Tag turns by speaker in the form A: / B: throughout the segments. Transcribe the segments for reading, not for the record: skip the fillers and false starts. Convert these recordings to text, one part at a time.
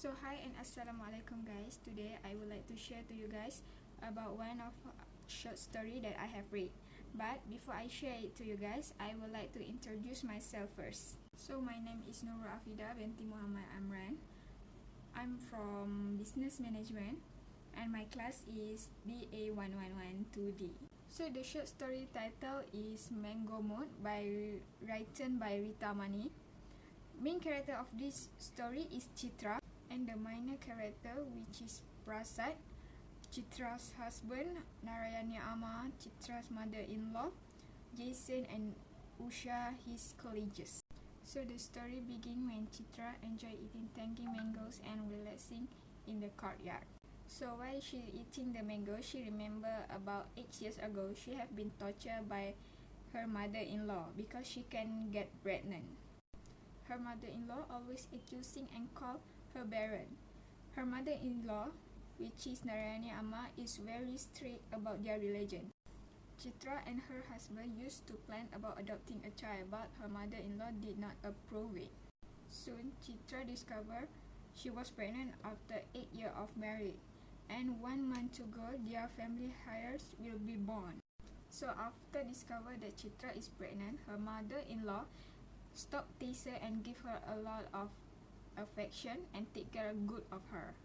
A: So hi and assalamualaikum guys. Today I would like to share to you guys about one of short story that I have read. But before I share it to you guys, I would like to introduce myself first. So my name is Nurul Afida binti Muhammad Amran. I'm from business management and my class is BA111 2D. So the short story title is Mango Mood written by Reeta. Main character of this story is Chitra, and the minor character which is Prasad, Chitra's husband, Narayani Ama, Chitra's mother-in-law, Jason and Usha, his colleagues. So the story begins when Chitra enjoy eating tangy mangoes and relaxing in the courtyard. So while she eating the mango, she remember about 8 years ago she have been tortured by her mother-in-law because she can get pregnant. Her mother-in-law always accusing and call her barren. Her mother-in-law, which is Narayani Amma, is very strict about their religion. Chitra and her husband used to plan about adopting a child, but her mother-in-law did not approve it. Soon, Chitra discovered she was pregnant after 8 years of marriage, and 1 month to go, their family heirs will be born. So after discover that Chitra is pregnant, her mother-in-law stop tease her and give her a lot of affection and take care good of her.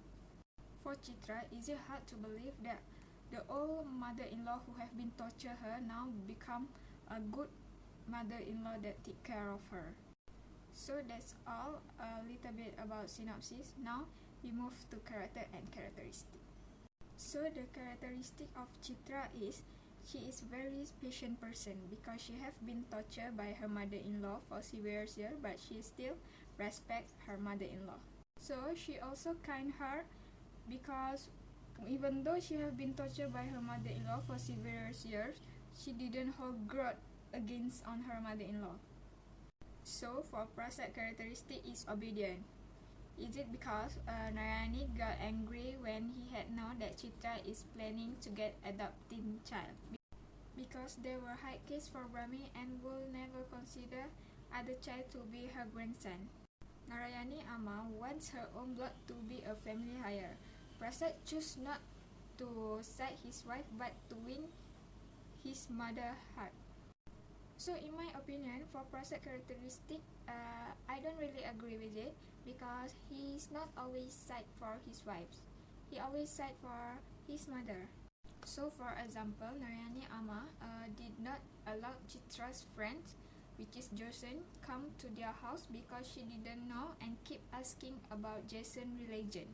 A: For Chitra, is it hard to believe that the old mother-in-law who have been torture her now become a good mother-in-law that take care of her. So that's all, a little bit about synopsis. Now we move to character and characteristic. So the characteristic of Chitra is she is very patient person because she have been tortured by her mother-in-law for several years, but she still respect her mother-in-law. So she also kind her because even though she have been tortured by her mother-in-law for several years, she didn't hold grudge against on her mother-in-law. So for Prasad characteristic is obedient. Is it because Narayani got angry when he had known that Chitra is planning to get adopting child? Because they were high case for Brahmi and will never consider other child to be her grandson. Narayani Amma wants her own blood to be a family heir. Prasad choose not to side his wife but to win his mother's heart. So in my opinion, for Prasad characteristic, I don't really agree with it because he is not always side for his wives. He always side for his mother. So for example, Narayani Amma did not allow Chitra's friends, which is Jason, come to their house because she didn't know and keep asking about Jason's religion.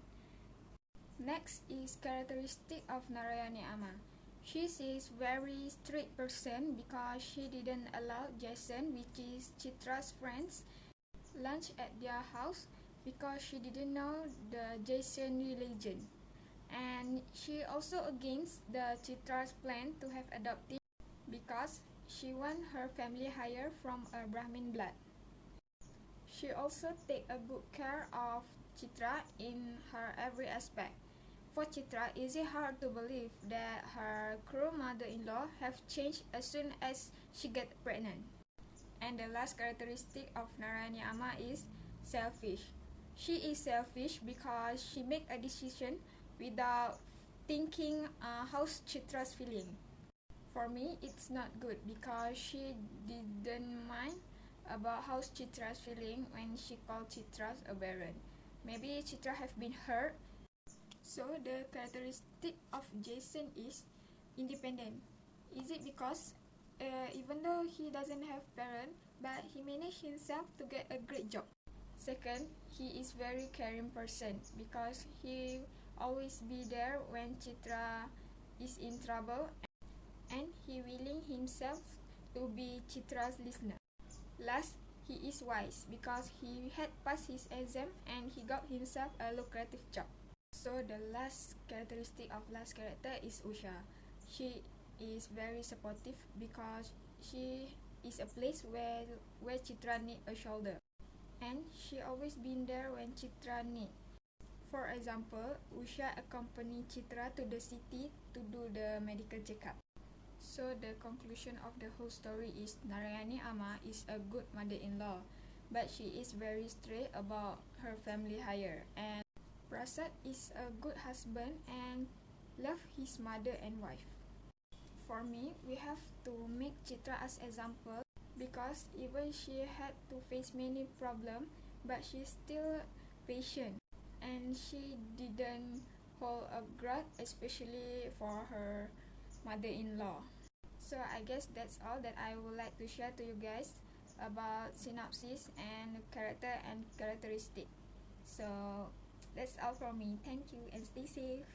A: Next is characteristic of Narayani Amma. She is very strict person because she didn't allow Jason, which is Chitra's friends, lunch at their house because she didn't know the Jason religion. And she also against the Chitra's plan to have adopted because she want her family hire from a Brahmin blood. She also take a good care of Chitra in her every aspect. For Chitra, is it hard to believe that her cruel mother-in-law have changed as soon as she get pregnant. And the last characteristic of Narayani Amma is selfish. She is selfish because she make a decision without thinking how's Chitra's feeling. For me, it's not good because she didn't mind about how's Chitra's feeling when she called Chitra's a barren. Maybe Chitra have been hurt. So the characteristic of Jason is independent. Is it because even though he doesn't have parents, but he managed himself to get a great job? Second, he is very caring person because he always be there when Chitra is in trouble and he willing himself to be Chitra's listener. Last, he is wise because he had passed his exam and he got himself a lucrative job. So the last characteristic of last character is Usha. She is very supportive because she is a place where Chitra need a shoulder. And she always been there when Chitra need. For example, Usha accompanied Chitra to the city to do the medical checkup. So the conclusion of the whole story is Narayani Amma is a good mother-in-law, but she is very strict about her family hire, and Prasad is a good husband and love his mother and wife. For me, we have to make Chitra as example because even she had to face many problems, but she's still patient and she didn't hold a grudge, especially for her mother-in-law. So I guess that's all that I would like to share to you guys about synopsis and character and characteristic. So that's all from me. Thank you and stay safe.